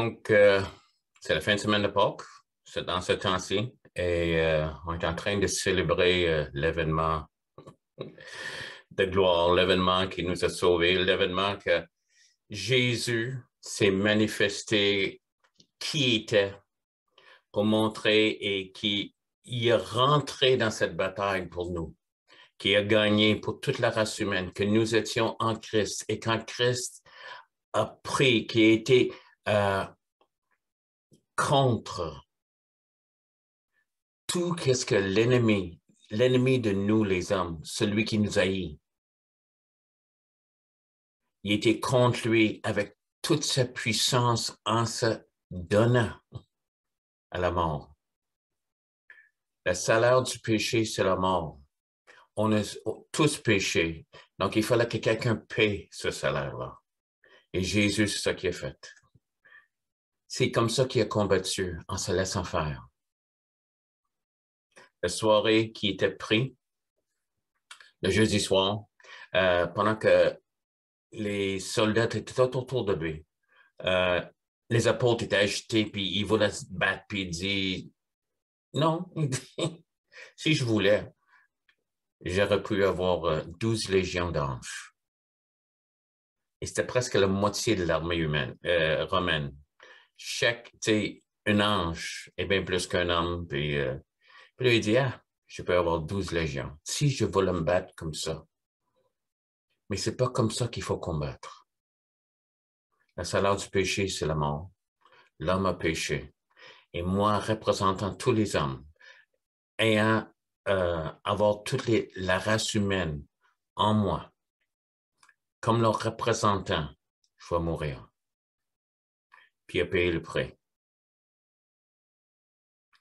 Donc, c'est la fin de semaine de Pâques, c'est dans ce temps-ci, et on est en train de célébrer l'événement de gloire, l'événement qui nous a sauvés, l'événement que Jésus s'est manifesté qui il était pour montrer et qui est rentré dans cette bataille pour nous, qui a gagné pour toute la race humaine, que nous étions en Christ et quand Christ a pris, qui a été contre tout ce que l'ennemi de nous les hommes, celui qui nous haït, il était contre lui avec toute sa puissance en se donnant à la mort. Le salaire du péché, c'est la mort. On a tous péché. Donc, il fallait que quelqu'un paie ce salaire-là. Et Jésus, c'est ça qu'il a fait. C'est comme ça qu'il a combattu, en se laissant faire. La soirée qui était prise, le jeudi soir, pendant que les soldats étaient tout autour de lui, les apôtres étaient agités, puis ils voulaient se battre, puis il dit, non, si je voulais, j'aurais pu avoir 12 légions d'anges. Et c'était presque la moitié de l'armée humaine, romaine. Un ange est bien plus qu'un homme, puis là, il dit, je peux avoir 12 légions. Si je voulais me battre comme ça. Mais c'est pas comme ça qu'il faut combattre. Le salaire du péché, c'est la mort. L'homme a péché. Et moi, représentant tous les hommes, ayant avoir toute la race humaine en moi, comme leur représentant, je vais mourir. Puis il a payé le prix.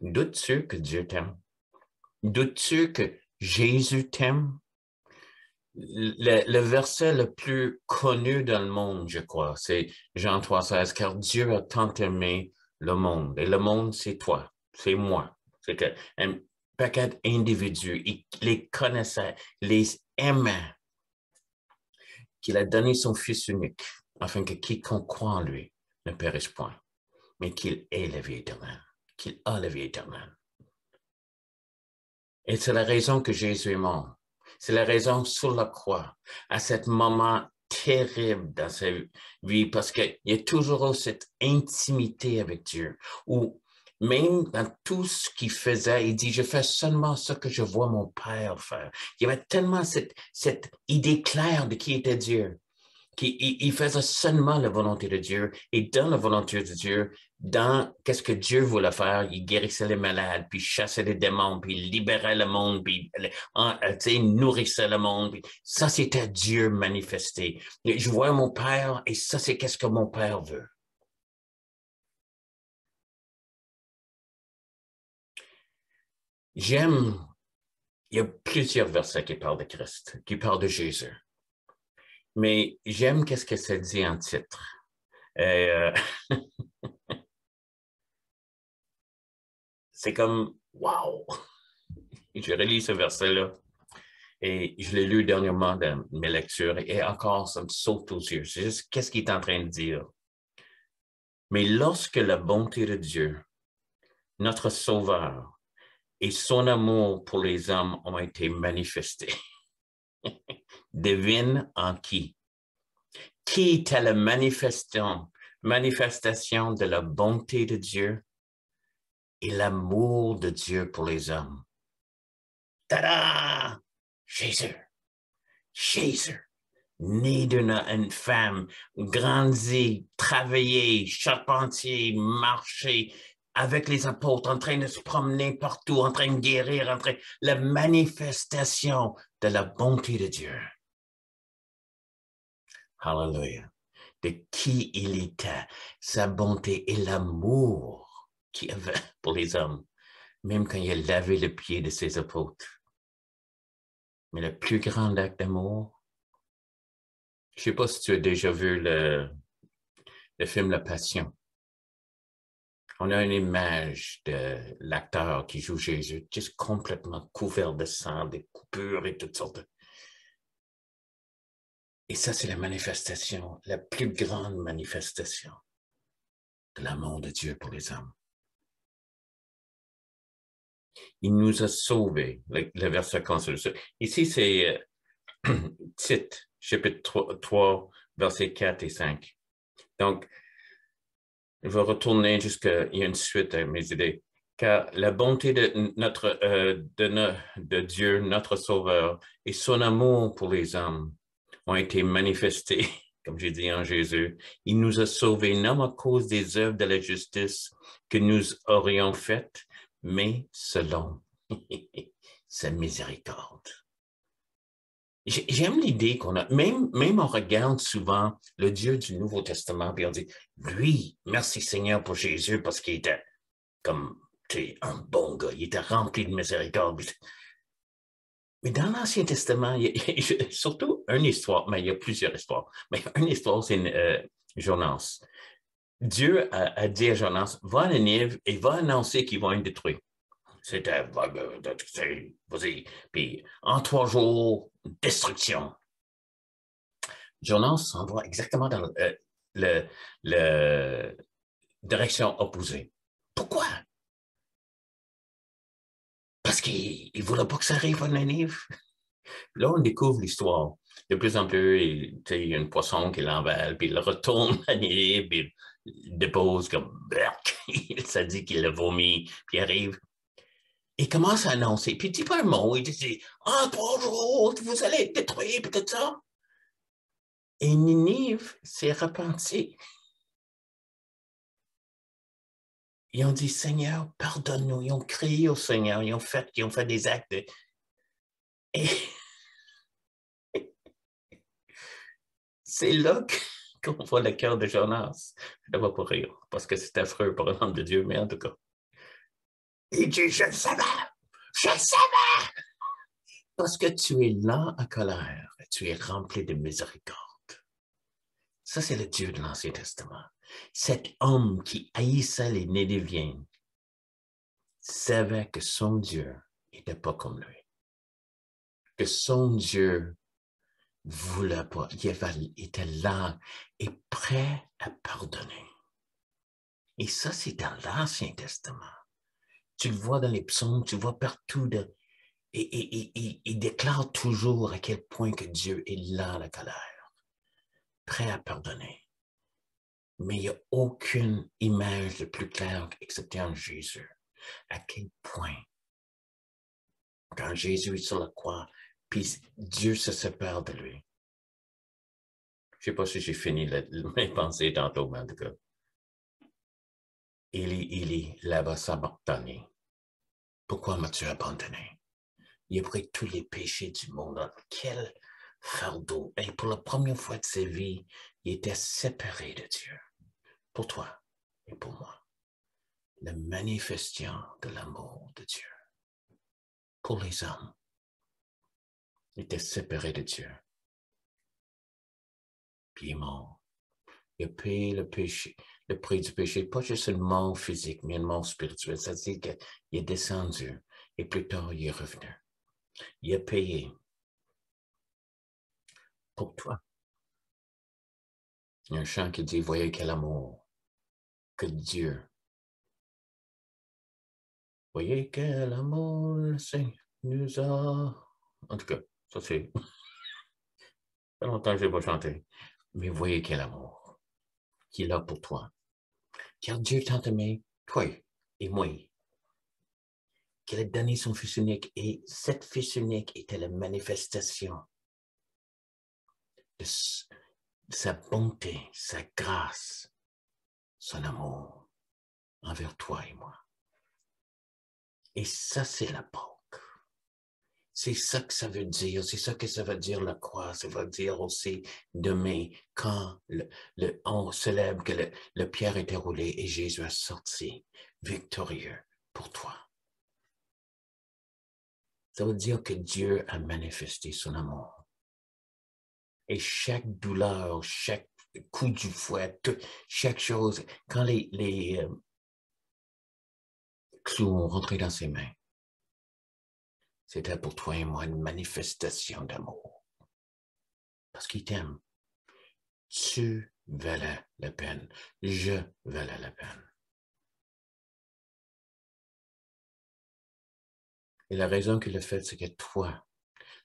Doutes-tu que Dieu t'aime? Doutes-tu que Jésus t'aime? Le verset le plus connu dans le monde, je crois, c'est Jean 3,16, car Dieu a tant aimé le monde. Et le monde, c'est toi, c'est moi. C'est un paquet d'individus. Il les connaissait, les aimait, qu'il a donné son Fils unique, afin que quiconque croit en lui ne périsse point, mais qu'il ait la vie éternelle, qu'il a la vie éternelle. Et c'est la raison que Jésus est mort. C'est la raison sur la croix, à ce moment terrible dans sa vie, parce qu'il y a toujours cette intimité avec Dieu, où même dans tout ce qu'il faisait, il dit, je fais seulement ce que je vois mon Père faire. Il y avait tellement cette idée claire de qui était Dieu, qu'il faisait seulement la volonté de Dieu, et dans la volonté de Dieu, dans qu'est-ce que Dieu voulait faire, il guérissait les malades, puis chassait les démons, puis il libérait le monde, puis il nourrissait le monde. Puis ça, c'était Dieu manifesté. Je vois mon Père, et ça, c'est qu'est-ce que mon Père veut. J'aime, il y a plusieurs versets qui parlent de Christ, qui parlent de Jésus. Mais j'aime qu'est-ce que ça dit en titre. C'est comme, wow! Je relis ce verset-là et je l'ai lu dernièrement dans mes lectures et encore, ça me saute aux yeux. C'est juste, qu'est-ce qu'il est en train de dire? Mais lorsque la bonté de Dieu, notre Sauveur, et son amour pour les hommes ont été manifestés, devine en qui? Qui était la manifestation de la bonté de Dieu et l'amour de Dieu pour les hommes? Tada! Jésus. Jésus, né d'une femme, grandi, travaillé, charpentier, marché avec les apôtres, en train de se promener partout, en train de guérir, la manifestation de la bonté de Dieu. Hallelujah. De qui il était, sa bonté et l'amour qu'il avait pour les hommes, même quand il a lavé le pied de ses apôtres. Mais le plus grand acte d'amour, je ne sais pas si tu as déjà vu le film La Passion. On a une image de l'acteur qui joue Jésus, juste complètement couvert de sang, des coupures et toutes sortes. Et ça, c'est la manifestation, la plus grande manifestation de l'amour de Dieu pour les hommes. Il nous a sauvés, le verset console. Ici, c'est Tite, chapitre 3, versets 4 et 5. Donc, je vais retourner jusqu'à, il y a une suite à mes idées. Car la bonté de Dieu, notre Sauveur, et son amour pour les hommes ont été manifestés, comme j'ai dit en Jésus. Il nous a sauvés non à cause des œuvres de la justice que nous aurions faites, mais selon sa miséricorde. J'aime l'idée qu'on a, même on regarde souvent le Dieu du Nouveau Testament, puis on dit, lui, merci Seigneur pour Jésus, parce qu'il était comme un bon gars, il était rempli de miséricorde. Mais dans l'Ancien Testament, il y a surtout une histoire, mais il y a plusieurs histoires. Mais une histoire, c'est Jonas. Dieu a dit à Jonas, va à Ninive et va annoncer qu'ils vont être détruits. C'était, vas-y, puis en 3 jours, destruction. Jonas s'en va exactement dans la direction opposée. Pourquoi? Parce qu'il ne voulait pas que ça arrive à Ninive. Là, on découvre l'histoire. De plus en plus, il y a une poisson qui l'envale, puis il retourne à Ninive, puis il dépose comme ça dit qu'il a vomi, puis il arrive. Il commence à annoncer, puis il dit pas un mot, il dit en 3 jours, vous allez être détruits, peut-être ça. Et Ninive s'est repenti. Ils ont dit, Seigneur, pardonne-nous. Ils ont crié au Seigneur, ils ont fait des actes. Et c'est là qu'on voit le cœur de Jonas. Je ne vais pas rire, parce que c'est affreux pour un homme de Dieu, mais en tout cas. Il dit, je le savais, parce que tu es lent à colère, tu es rempli de miséricorde. Ça, c'est le Dieu de l'Ancien Testament. Cet homme qui haïssait les Nénéviens savait que son Dieu n'était pas comme lui. Que son Dieu voulait pas, il était lent et prêt à pardonner. Et ça, c'est dans l'Ancien Testament. Tu le vois dans les psaumes, tu le vois partout. Et il déclare toujours à quel point que Dieu est lent à la colère, prêt à pardonner. Mais il n'y a aucune image de plus claire excepté en Jésus. À quel point, quand Jésus est sur la croix, puis Dieu se sépare de lui. Je ne sais pas si j'ai fini mes pensées tantôt, mais en tout cas. Élie, lava sabachthani. Pourquoi m'as-tu abandonné? Il a pris tous les péchés du monde. Quel fardeau. Et pour la première fois de sa vie, il était séparé de Dieu. Pour toi et pour moi. La manifestation de l'amour de Dieu. Pour les hommes. Il était séparé de Dieu. Puis il est mort. Il a payé le péché, le prix du péché, pas juste une mort physique, mais une mort spirituelle. Ça veut dire qu'il est descendu et plus tard, il est revenu. Il a payé pour toi. Il y a un chant qui dit, voyez quel amour que Dieu. Voyez quel amour le Seigneur nous a. En tout cas, ça c'est. Ça fait longtemps que je n'ai pas chanté. Mais voyez quel amour qu'il a pour toi. Car Dieu t'a aimé, toi et moi, qu'il a donné son Fils unique. Et cette Fils unique était la manifestation de sa bonté, sa grâce, son amour envers toi et moi. Et ça, c'est la Pâque. C'est ça que ça veut dire. C'est ça que ça veut dire la croix. Ça veut dire aussi demain, quand on célèbre que le pierre était roulé et Jésus a sorti victorieux pour toi. Ça veut dire que Dieu a manifesté son amour. Et chaque douleur, chaque coup du fouet, chaque chose, quand les clous ont rentré dans ses mains, c'était pour toi et moi une manifestation d'amour. Parce qu'il t'aime. Tu valais la peine. Je valais la peine. Et la raison qu'il le fait, c'est que toi,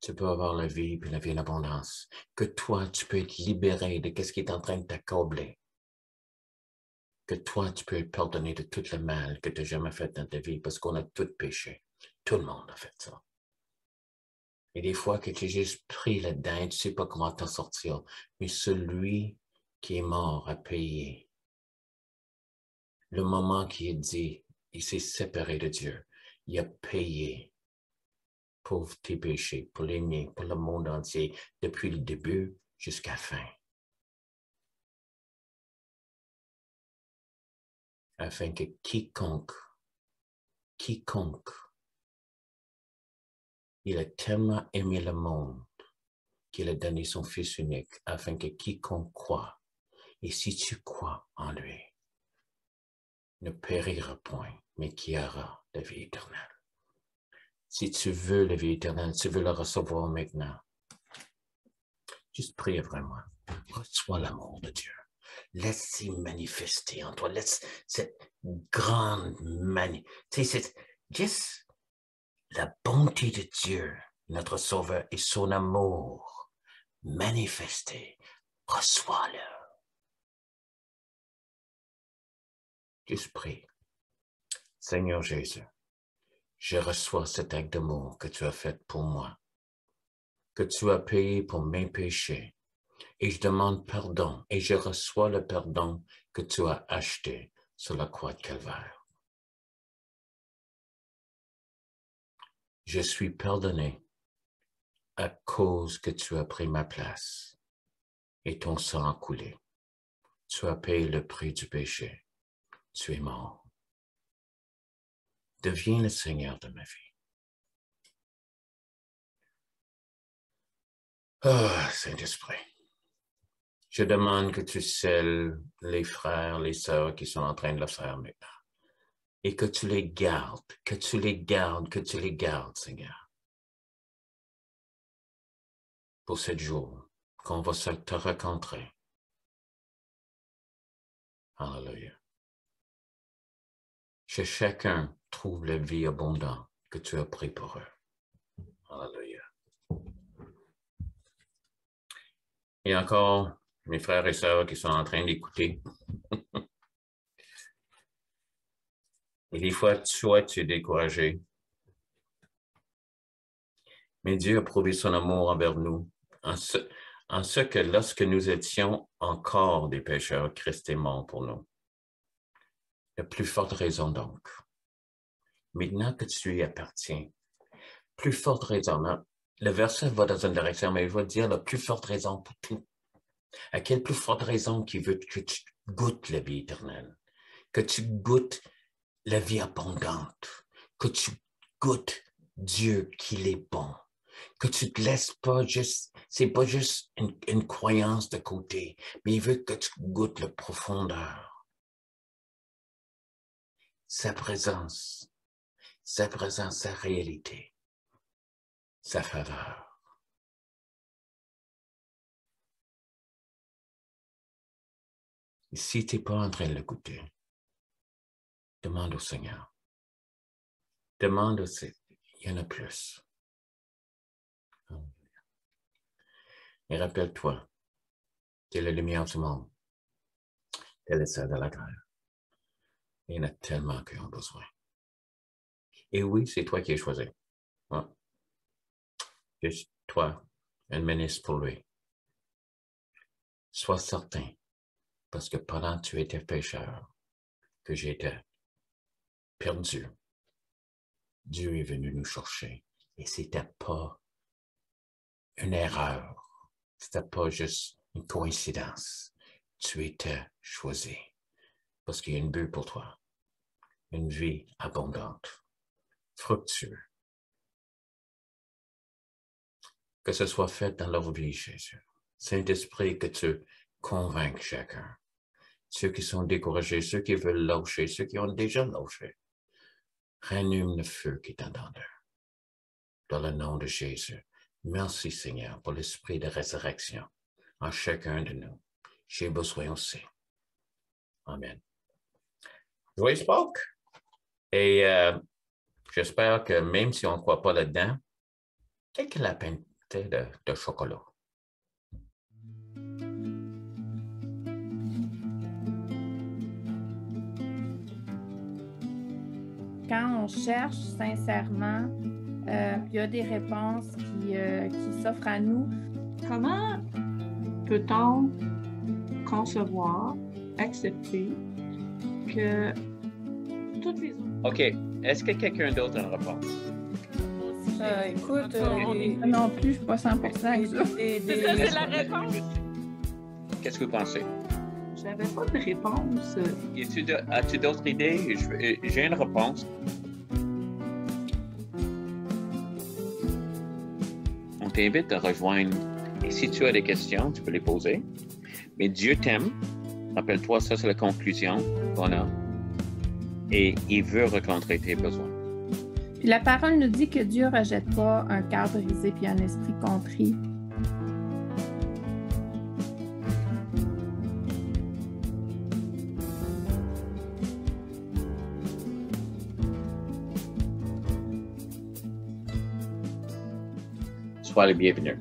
tu peux avoir la vie et la vie en abondance. Que toi, tu peux être libéré de ce qui est en train de t'accabler. Que toi, tu peux être pardonné de tout le mal que tu n'as jamais fait dans ta vie parce qu'on a tout péché. Tout le monde a fait ça. Et des fois que tu es juste pris là-dedans, tu ne sais pas comment t'en sortir. Mais celui qui est mort a payé. Le moment qui est dit, il s'est séparé de Dieu. Il a payé pour tes péchés, pour les miens, pour le monde entier, depuis le début jusqu'à la fin. Afin que quiconque, il a tellement aimé le monde qu'il a donné son Fils unique, afin que quiconque croit, et si tu crois en lui, ne périra point, mais qui aura la vie éternelle. Si tu veux la vie éternelle, tu veux la recevoir maintenant, juste prie vraiment. Reçois l'amour de Dieu. Laisse-y manifester en toi. Laisse cette grande tu sais, c'est juste la bonté de Dieu, notre Sauveur, et son amour manifesté. Reçois-le. Juste prie. Seigneur Jésus, je reçois cet acte d'amour que tu as fait pour moi, que tu as payé pour mes péchés, et je demande pardon, et je reçois le pardon que tu as acheté sur la croix de Calvaire. Je suis pardonné à cause que tu as pris ma place et ton sang a coulé. Tu as payé le prix du péché. Tu es mort. Deviens le Seigneur de ma vie. Saint-Esprit, je demande que tu scelles les frères, les sœurs qui sont en train de le faire maintenant. Et que tu les gardes, que tu les gardes, que tu les gardes, Seigneur. Pour ce jour, qu'on va te rencontrer. Alléluia. Que chacun trouve la vie abondante que tu as pris pour eux. Alléluia. Et encore, mes frères et sœurs qui sont en train d'écouter. Et des fois, soit tu es découragé. Mais Dieu a prouvé son amour envers nous en ce que lorsque nous étions encore des pécheurs, Christ est mort pour nous. La plus forte raison donc. Maintenant que tu y appartiens, plus forte raison. Hein? Le verset va dans une direction, mais il va dire la plus forte raison pour tout. À quelle plus forte raison qui veut que tu goûtes la vie éternelle, que tu goûtes la vie abondante, que tu goûtes Dieu qu'il est bon, que tu te laisses pas juste, c'est pas juste une croyance de côté, mais il veut que tu goûtes la profondeur, sa présence, sa réalité, sa faveur. Si tu n'es pas en train de le goûter, demande au Seigneur. Demande aussi, il y en a plus. Et rappelle-toi, tu es la lumière du monde. Tu es le sel de la terre. Il y en a tellement qui ont besoin. Et oui, c'est toi qui es choisi. Ouais. Juste toi, un ministre pour lui. Sois certain, parce que pendant que tu étais pécheur, que j'étais perdu, Dieu est venu nous chercher. Et c'était pas une erreur. C'était pas juste une coïncidence. Tu étais choisi. Parce qu'il y a une but pour toi. Une vie abondante, fructueuse. Que ce soit fait dans leur vie, Jésus. Saint-Esprit, que tu convainques chacun. Ceux qui sont découragés, ceux qui veulent lâcher, ceux qui ont déjà lâché. Rallume le feu qui est en d'eux. Dans le nom de Jésus. Merci, Seigneur, pour l'esprit de résurrection en chacun de nous. J'ai besoin aussi. Amen. Joyeux Pâques. Et J'espère que même si on ne croit pas là-dedans, quelques lapins de chocolat. Quand on cherche sincèrement, il y a des réponses qui s'offrent à nous. Comment peut-on concevoir, accepter que toutes les autres... OK. Est-ce que quelqu'un d'autre a une réponse? Écoute, non plus, je ne suis pas 100% avec ça. C'est la réponse. Qu'est-ce que vous pensez? J'avais pas de réponse. As-tu d'autres idées? J'ai une réponse. On t'invite à rejoindre. Et si tu as des questions, tu peux les poser. Mais Dieu t'aime. Rappelle-toi, ça, c'est la conclusion qu'on a. Et il veut rencontrer tes besoins. Puis la parole nous dit que Dieu ne rejette pas un cœur brisé puis un esprit contrit. Sois le bienvenu.